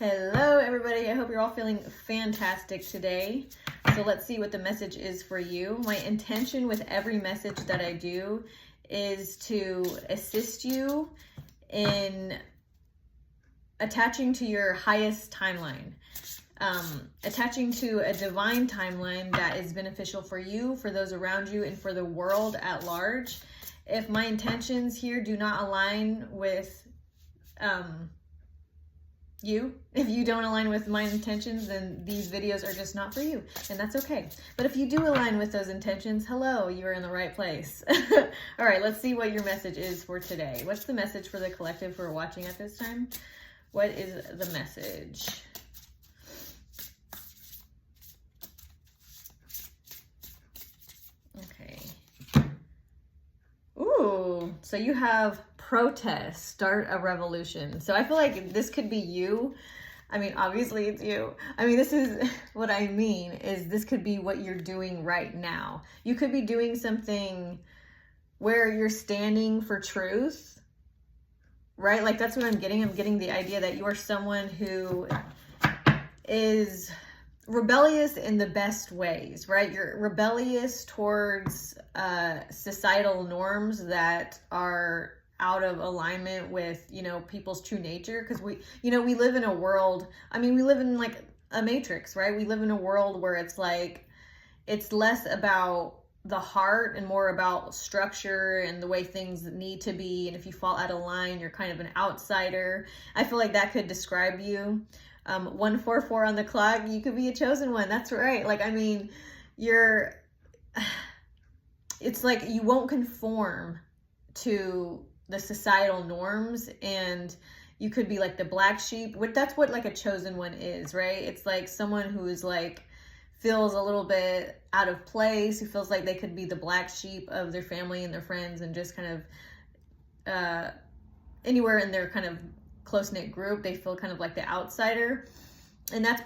Hello everybody, I hope you're all feeling fantastic today. So let's see what the message is for you. My intention with every message that I do is to assist you in attaching to your highest timeline. Attaching to a divine timeline that is beneficial for you, for those around you, and for the world at large. If my intentions here do not align with if you don't align with my intentions, then these videos are just not for you, and that's okay. But if you do align with those intentions, hello, you're in the right place. All right, let's see what your message is for today. What's the message for the collective who are watching at this time? What is the message? Okay. Ooh, so you have protest, start a revolution. So I feel like this could be you. I mean, obviously it's you. I mean, this is what I mean is this could be what you're doing right now. You could be doing something where you're standing for truth, right? Like that's what I'm getting. I'm getting the idea that you are someone who is rebellious in the best ways, right? You're rebellious towards societal norms that are out of alignment with, people's true nature. Because we live in a world, we live in like a matrix, right? We live in a world where it's like, it's less about the heart and more about structure and the way things need to be. And if you fall out of line, you're kind of an outsider. I feel like that could describe you. 144 on the clock, you could be a chosen one. That's right. It's like you won't conform to the societal norms, and you could be like the black sheep. That's what like a chosen one is, right? It's like someone who is like feels a little bit out of place, who feels like they could be the black sheep of their family and their friends, and just kind of anywhere in their kind of close-knit group, they feel kind of like the outsider. And that's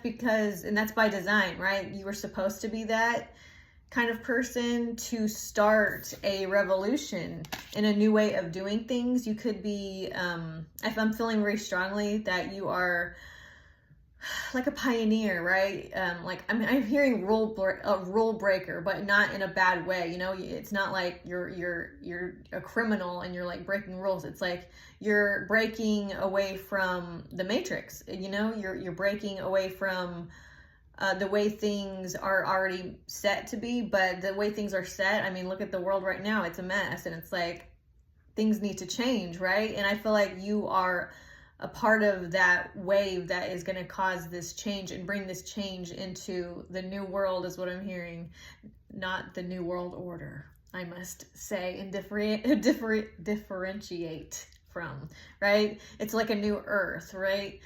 by design, right? You were supposed to be that kind of person to start a revolution in a new way of doing things. You could be, if I'm feeling very strongly that you are like a pioneer, right? I'm hearing rule breaker, but not in a bad way. It's not like you're a criminal and you're like breaking rules. It's like you're breaking away from the matrix. You're breaking away from the way things are already set to be. But the way things are set, look at the world right now. It's a mess, and it's like things need to change, right? And I feel like you are a part of that wave that is going to cause this change and bring this change into the new world, is what I'm hearing. Not the new world order, I must say, and differentiate from, right? It's like a new earth, right?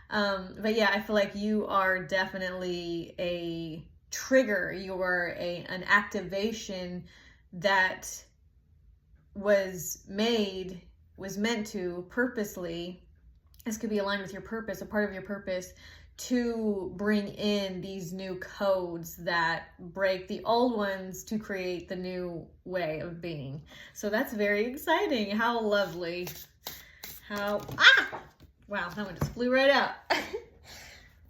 But yeah, I feel like you are definitely a trigger. You are an activation that was meant to purposely, this could be aligned with your purpose, a part of your purpose, to bring in these new codes that break the old ones to create the new way of being. So that's very exciting. How lovely. Wow, that one just flew right out.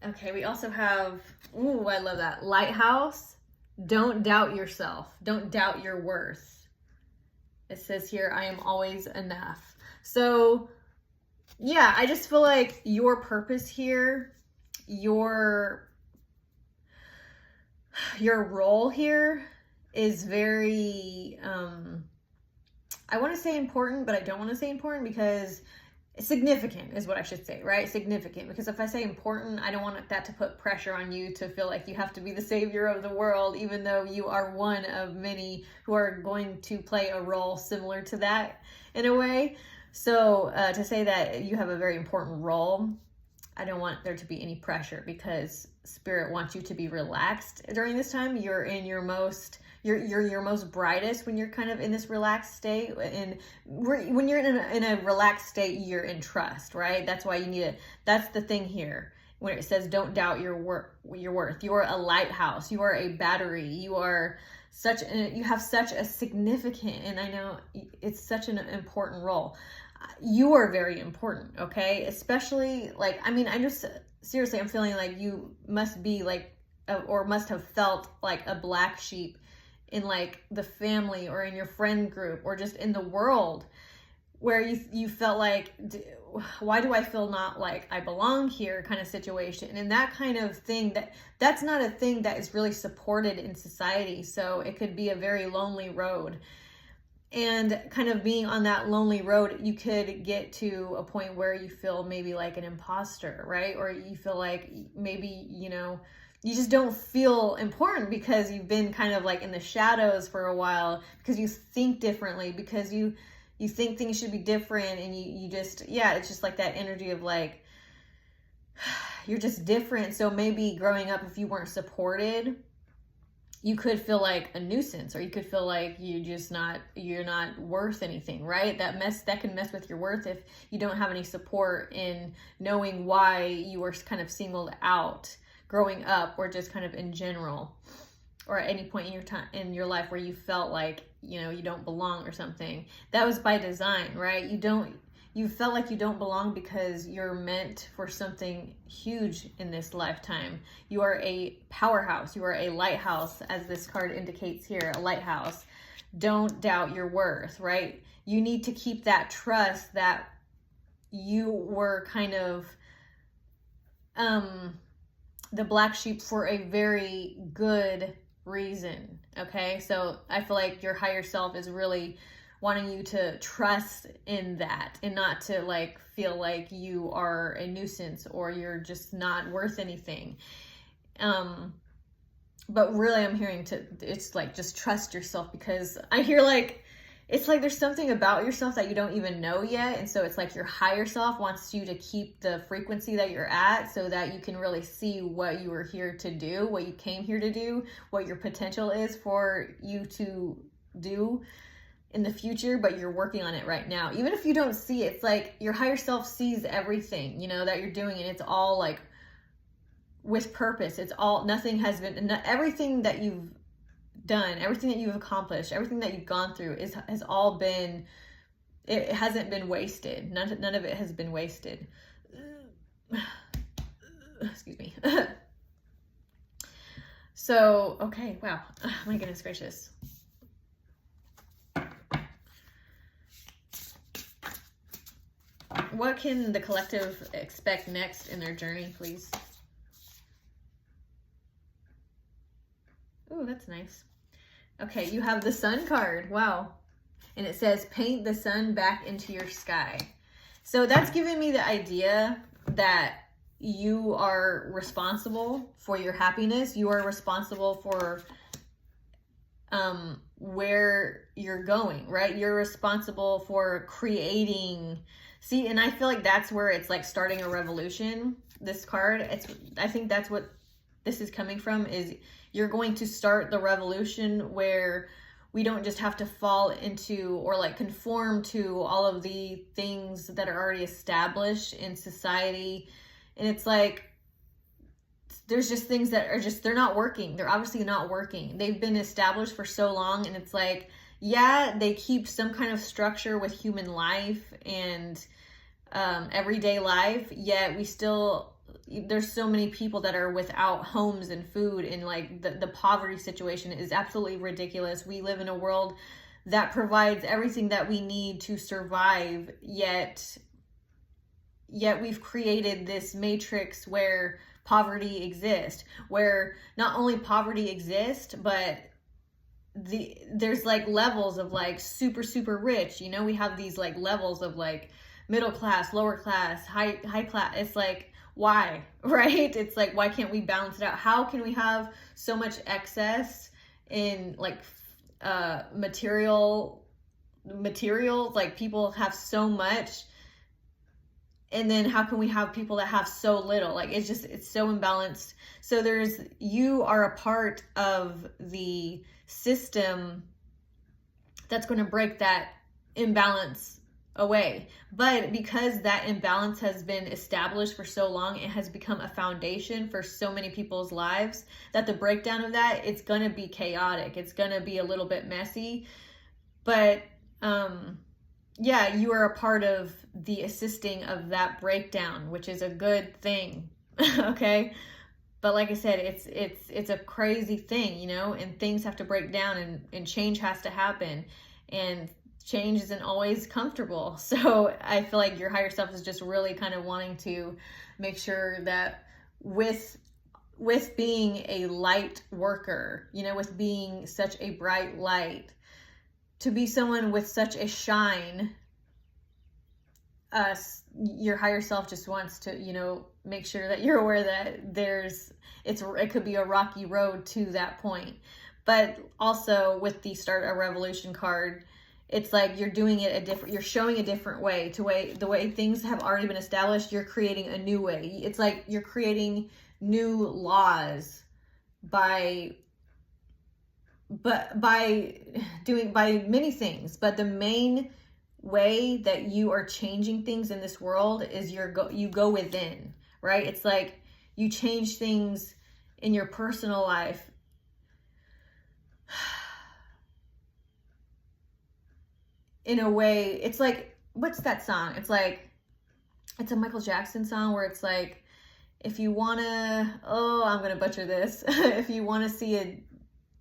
Okay, we also have, ooh, I love that. Lighthouse, don't doubt yourself. Don't doubt your worth. It says here, I am always enough. So yeah, I just feel like your purpose here, your role here is very, I want to say important, but I don't want to say important because significant is what I should say, right? Significant, because if I say important, I don't want that to put pressure on you to feel like you have to be the savior of the world, even though you are one of many who are going to play a role similar to that in a way. So to say that you have a very important role, I don't want there to be any pressure, because Spirit wants you to be relaxed during this time. You're in your most, you're your most brightest when you're kind of in this relaxed state. And when you're in a relaxed state, you're in trust, right? That's why you need it. That's the thing here. When it says don't doubt your worth, you are a lighthouse, you are a battery, you are you have such a significant, and I know it's such an important role. You are very important, okay? Especially, like, I mean, I just seriously, I'm feeling like you must be like, or must have felt like a black sheep in like the family or in your friend group or just in the world, where you felt like, why do I feel not like I belong here kind of situation. And that kind of thing, that's not a thing that is really supported in society. So it could be a very lonely road. And kind of being on that lonely road, you could get to a point where you feel maybe like an imposter, right? Or you feel like maybe, you know, you just don't feel important because you've been kind of like in the shadows for a while, because you think differently, because you think things should be different, and you just, yeah, it's just like that energy of like, you're just different. So maybe growing up, if you weren't supported, you could feel like a nuisance, or you could feel like you're not worth anything, right? That can mess with your worth if you don't have any support in knowing why you were kind of singled out growing up, or just kind of in general, or at any point in your time in your life where you felt like, you know, you don't belong or something. That was by design, right? You felt like you don't belong because you're meant for something huge in this lifetime. You are a powerhouse. You are a lighthouse, as this card indicates here, a lighthouse. Don't doubt your worth, right? You need to keep that trust that you were kind of the black sheep for a very good reason, okay? So I feel like your higher self is really wanting you to trust in that, and not to like feel like you are a nuisance or you're just not worth anything. But really I'm hearing it's like, just trust yourself, because I hear like, it's like there's something about yourself that you don't even know yet. And so it's like your higher self wants you to keep the frequency that you're at, so that you can really see what you were here to do, what you came here to do, what your potential is for you to do in the future, but you're working on it right now. Even if you don't see it, it's like your higher self sees everything, you know, that you're doing, and it's all like with purpose. It's all, nothing has been, everything that you've done, everything that you've accomplished, everything that you've gone through has all been, it hasn't been wasted. None of it has been wasted. Excuse me. So, okay, wow. My goodness gracious. What can the collective expect next in their journey, please? Oh, that's nice. Okay, you have the sun card. Wow. And it says, paint the sun back into your sky. So that's giving me the idea that you are responsible for your happiness. You are responsible for where you're going, right? You're responsible for creating. See, and I feel like that's where it's like starting a revolution, this card. I think that's what this is coming from, is you're going to start the revolution where we don't just have to fall into or like conform to all of the things that are already established in society. And it's like, there's just things that are just, they're not working. They're obviously not working. They've been established for so long, and it's like, yeah, they keep some kind of structure with human life and everyday life, yet we still, there's so many people that are without homes and food, and like the poverty situation is absolutely ridiculous. We live in a world that provides everything that we need to survive, yet we've created this matrix where poverty exists, where not only poverty exists, but there's like levels of like super rich, you know. We have these like levels of like middle class, lower class, high class. It's like, why, right? It's like, why can't we balance it out? How can we have so much excess in like materials? Like people have so much, and then how can we have people that have so little? Like it's so imbalanced. So you are a part of the system that's going to break that imbalance away. But because that imbalance has been established for so long, it has become a foundation for so many people's lives, that the breakdown of that, it's going to be chaotic. It's going to be a little bit messy. But yeah, you are a part of the assisting of that breakdown, which is a good thing. Okay. But like I said, it's a crazy thing, you know, and things have to break down, and change has to happen, and change isn't always comfortable. So I feel like your higher self is just really kind of wanting to make sure that with being a light worker, you know, with being such a bright light, to be someone with such a shine, your higher self just wants to, you know, make sure that you're aware that it could be a rocky road to that point. But also with the Start a Revolution card, it's like you're doing it you're showing a different way, the way things have already been established. You're creating a new way. It's like you're creating new laws by many things. But the main way that you are changing things in this world is you go within, right? It's like you change things in your personal life in a way. It's like, what's that song? It's like, it's a Michael Jackson song where it's like, if you want to, I'm going to butcher this. If you want to see a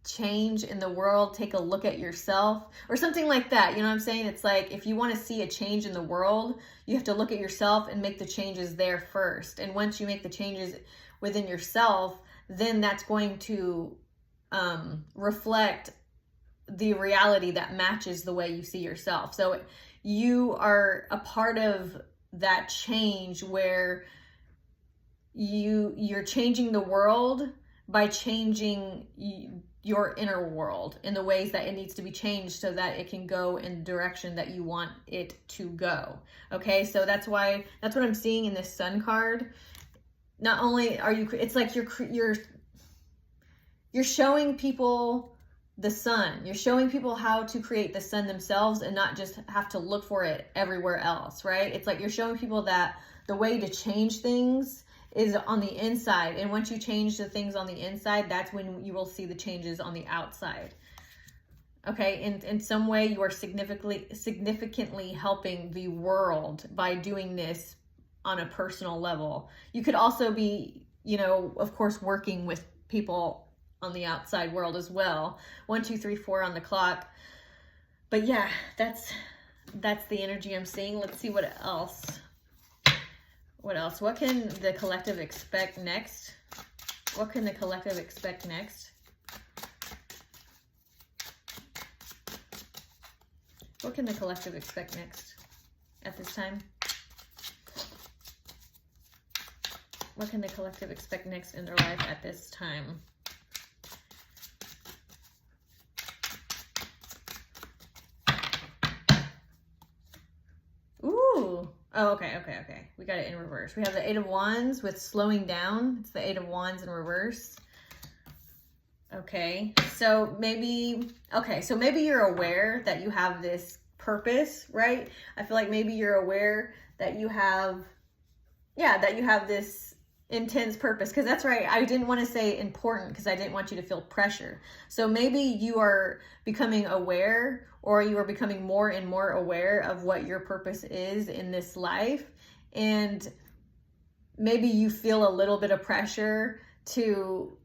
change in the world, take a look at yourself, or something like that. You know what I'm saying? It's like, if you want to see a change in the world, you have to look at yourself and make the changes there first. And once you make the changes within yourself, then that's going to reflect the reality that matches the way you see yourself. So you are a part of that change where you're changing the world by changing your inner world in the ways that it needs to be changed so that it can go in the direction that you want it to go. Okay, so that's what I'm seeing in this Sun card. Not only are you, it's like you're showing people the sun. You're showing people how to create the sun themselves and not just have to look for it everywhere else, right? It's like you're showing people that the way to change things is on the inside. And once you change the things on the inside, that's when you will see the changes on the outside. Okay, in some way you are significantly helping the world by doing this on a personal level. You could also be, you know, of course, working with people on the outside world as well. 1, 2, 3, 4 on the clock. But yeah, that's the energy I'm seeing. Let's see what else. What else? What can the collective expect next? What can the collective expect next? What can the collective expect next at this time? What can the collective expect next in their life at this time? Ooh. Oh, okay. We got it in reverse. We have the 8 of Wands with slowing down. It's the 8 of Wands in reverse. Okay. So maybe you're aware that you have this purpose, right? I feel like maybe you're aware that you have this intense purpose, because that's right. I didn't want to say important because I didn't want you to feel pressure. So maybe you are becoming aware, or you are becoming more and more aware of what your purpose is in this life. And maybe you feel a little bit of pressure to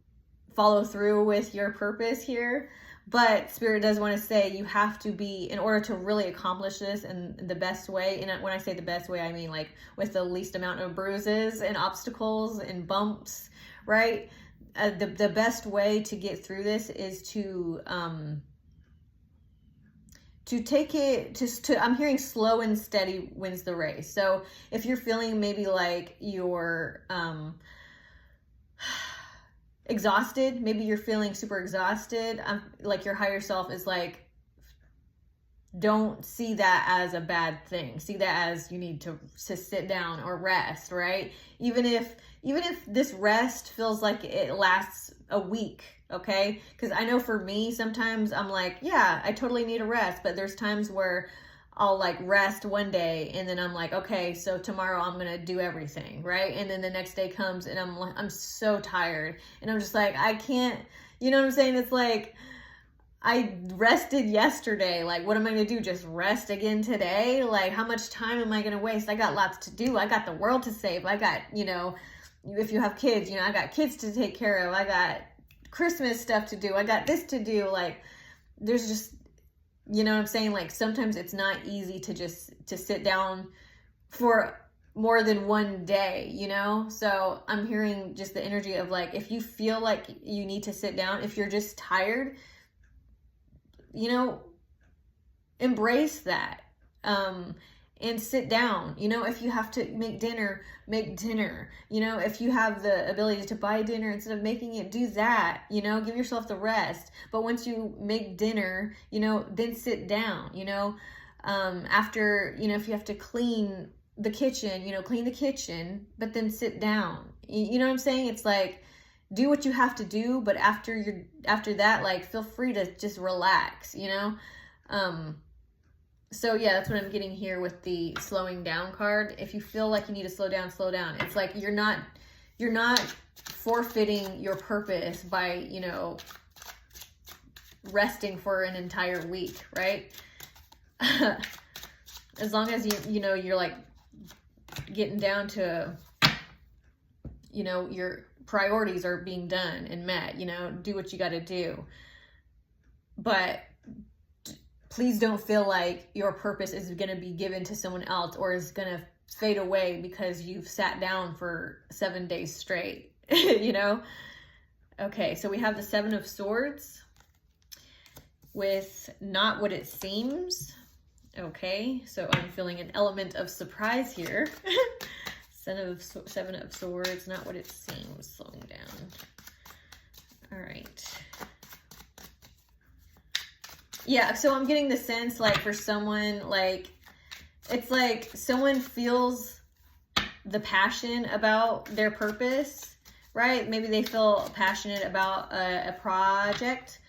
follow through with your purpose here. But Spirit does want to say you have to be, in order to really accomplish this in the best way, and when I say the best way, I mean like with the least amount of bruises and obstacles and bumps, right? The best way to get through this is to take it to I'm hearing slow and steady wins the race. So if you're feeling maybe like you're exhausted, maybe you're feeling super exhausted, like your higher self is like, don't see that as a bad thing. See that as you need to sit down or rest, right? Even if this rest feels like it lasts a week, okay? Because I know for me, sometimes I'm like, yeah, I totally need a rest, but there's times where I'll like rest one day and then I'm like, okay, so tomorrow I'm going to do everything, right? And then the next day comes and I'm so tired and I'm just like, I can't, you know what I'm saying? It's like, I rested yesterday. Like, what am I going to do? Just rest again today? Like, how much time am I going to waste? I got lots to do. I got the world to save. I got, if you have kids, I got kids to take care of, I got Christmas stuff to do, I got this to do. Like, there's just, you know what I'm saying? Like, sometimes it's not easy to sit down for more than one day, So I'm hearing just the energy of like, if you feel like you need to sit down, if you're just tired, embrace that. And sit down. If you have to make dinner, make dinner. If you have the ability to buy dinner instead of making it, do that. Give yourself the rest. But once you make dinner, then sit down. After, if you have to clean the kitchen, but then sit down. You know what I'm saying? It's like, do what you have to do, but after that, like, feel free to just relax, So yeah, that's what I'm getting here with the slowing down card. If you feel like you need to slow down, slow down. It's like you're not forfeiting your purpose by, resting for an entire week, right? As long as you're like getting down to, your priorities are being done and met, do what you got to do. But please don't feel like your purpose is going to be given to someone else or is going to fade away because you've sat down for 7 days straight, Okay, so we have the 7 of Swords with not what it seems. Okay, so I'm feeling an element of surprise here. 7 of Swords, not what it seems, slowing down. All right. Yeah, so I'm getting the sense, like, for someone, like, it's like someone feels the passion about their purpose, right? Maybe they feel passionate about a project,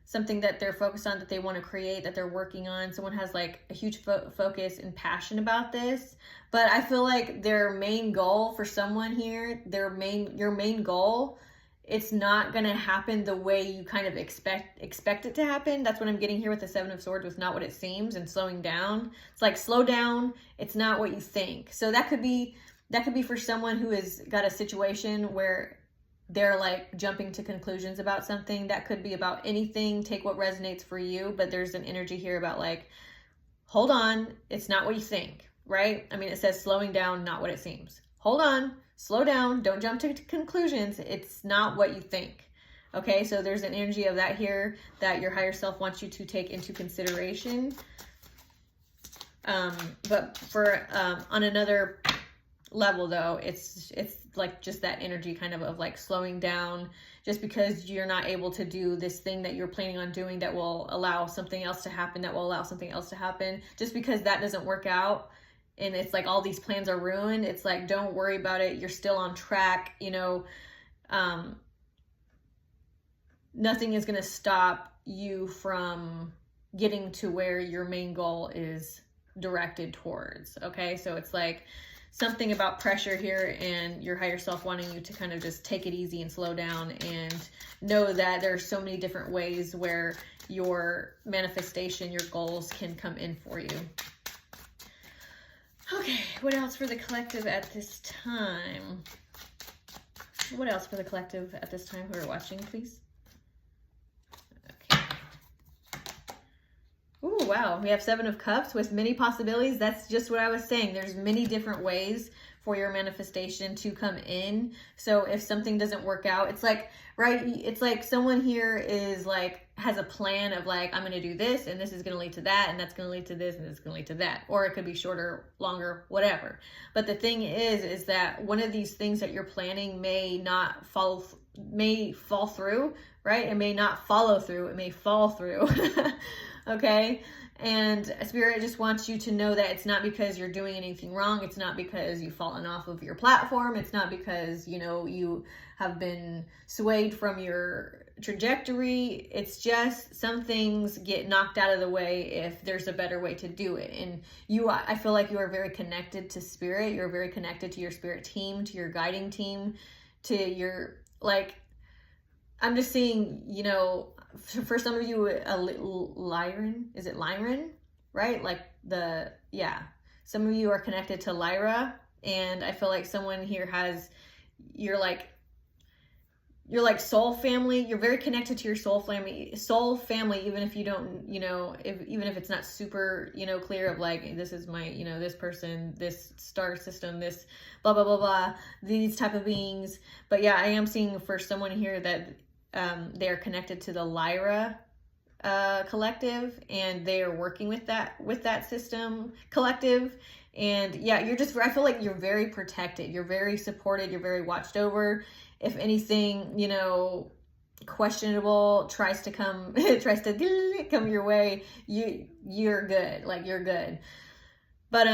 something that they're focused on, that they want to create, that they're working on. Someone has, like, a huge focus and passion about this. But I feel like their main goal for someone here, your main goal, it's not going to happen the way you kind of expect it to happen. That's what I'm getting here with the 7 of Swords, with not what it seems and slowing down. It's like, slow down. It's not what you think. So that could be for someone who has got a situation where they're like jumping to conclusions about something. That could be about anything. Take what resonates for you. But there's an energy here about like, hold on. It's not what you think, right? I mean, it says slowing down, not what it seems. Hold on. Slow down. Don't jump to conclusions. It's not what you think. Okay, so there's an energy of that here that your higher self wants you to take into consideration. But for on another level, though, it's like just that energy kind of like slowing down, just because you're not able to do this thing that you're planning on doing that will allow something else to happen, just because that doesn't work out. And it's like all these plans are ruined. It's like, don't worry about it. You're still on track. Nothing is going to stop you from getting to where your main goal is directed towards. Okay. So it's like something about pressure here and your higher self wanting you to kind of just take it easy and slow down and know that there's so many different ways where your manifestation, your goals can come in for you. Okay, what else for the collective at this time? What else for the collective at this time who are watching, please? Okay. Ooh, wow. We have 7 of Cups with many possibilities. That's just what I was saying. There's many different ways for your manifestation to come in. So if something doesn't work out, it's like, right? It's like someone here is like, has a plan of like, I'm going to do this and this is going to lead to that and that's going to lead to this and it's going to lead to that. Or it could be shorter, longer, whatever. But the thing is that one of these things that you're planning may fall through, right? It may not follow through. It may fall through. Okay. And Spirit just wants you to know that it's not because you're doing anything wrong. It's not because you've fallen off of your platform. It's not because, you have been swayed from your trajectory. It's just some things get knocked out of the way if there's a better way to do it. And I feel like you are very connected to Spirit. You're very connected to your Spirit team, to your guiding team, to your, like, I'm just seeing, for some of you, Lyran, is it Lyran, right? Like some of you are connected to Lyra, and I feel like someone here has you're like soul family. You're very connected to your soul family, even if you don't, even if it's not super, clear of like, this is my, this person, this star system, this blah, blah, blah, blah, these type of beings. But yeah, I am seeing for someone here that they are connected to the Lyra collective, and they are working with that system collective. And yeah, I feel like you're very protected, you're very supported, you're very watched over. If anything, questionable tries to come your way, you're good. Like, you're good. But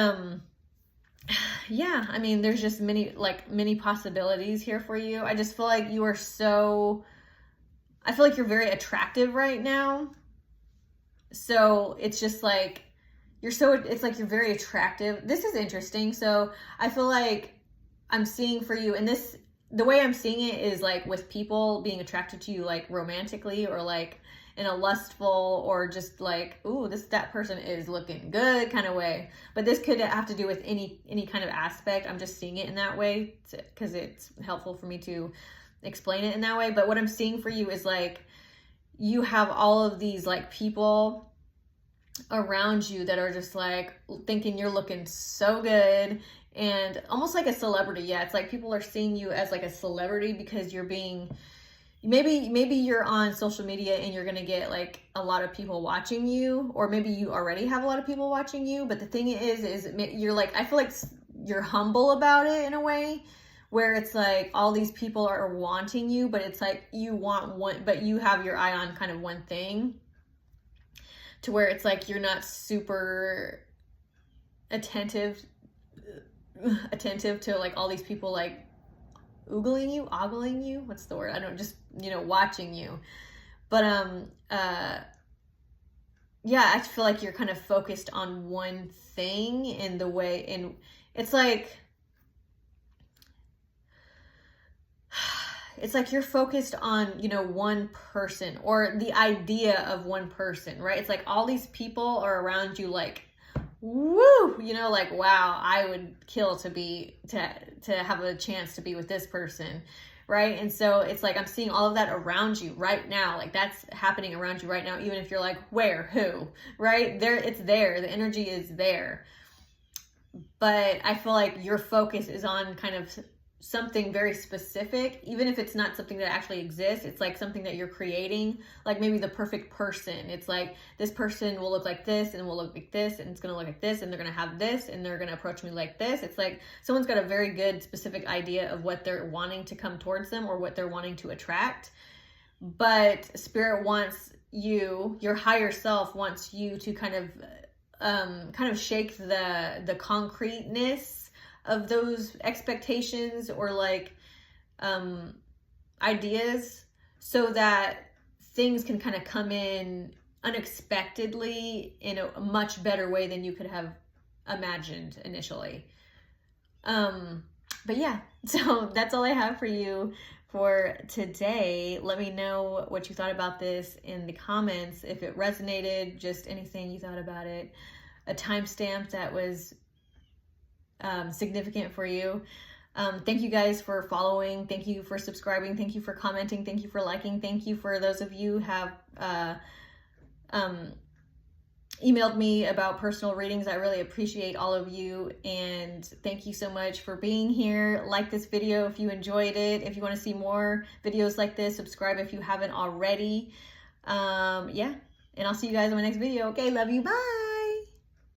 yeah, I mean, there's just many possibilities here for you. I just feel like I feel like you're very attractive right now. So it's just like it's like you're very attractive. This is interesting. So I feel like I'm seeing for you, and the way I'm seeing it is like with people being attracted to you, like romantically, or like in a lustful, or just like, ooh, that person is looking good kind of way. But this could have to do with any kind of aspect. I'm just seeing it in that way because it's helpful for me to explain it in that way. But what I'm seeing for you is like, you have all of these like people around you that are just like thinking you're looking so good, and almost like a celebrity. Yeah, it's like people are seeing you as like a celebrity because you're being, maybe you're on social media and you're gonna get like a lot of people watching you, or maybe you already have a lot of people watching you. But the thing is you're like, I feel like you're humble about it in a way, where it's like all these people are wanting you, but it's like you want one, but you have your eye on kind of one thing, to where it's like you're not super attentive to like all these people like ogling you, what's the word? I don't, just, watching you. But yeah, I feel like you're kind of focused on one thing in the way, and it's like you're focused on, one person, or the idea of one person, right? It's like all these people are around you, like, woo, like, wow, I would kill to have a chance to be with this person, right? And so it's like I'm seeing all of that around you right now. Like, that's happening around you right now, even if you're like, where, who, right? It's there. The energy is there. But I feel like your focus is on kind of something very specific, even if it's not something that actually exists. It's like something that you're creating, like maybe the perfect person. It's like, this person will look like this, and will look like this, and it's going to look like this, and they're going to have this, and they're going to approach me like this. It's like someone's got a very good specific idea of what they're wanting to come towards them, or what they're wanting to attract. But Spirit wants you, your higher self wants you to kind of shake the concreteness of those expectations, or like ideas, so that things can kind of come in unexpectedly in a much better way than you could have imagined initially. But yeah, so that's all I have for you for today. Let me know what you thought about this in the comments, if it resonated, just anything you thought about it, a timestamp that was significant for you. Thank you guys for following. Thank you for subscribing. Thank you for commenting. Thank you for liking. Thank you for those of you who have emailed me about personal readings. I really appreciate all of you, and thank you so much for being here. Like this video if you enjoyed it. If you want to see more videos like this, subscribe if you haven't already. Yeah, and I'll see you guys in my next video. Okay, love you. Bye.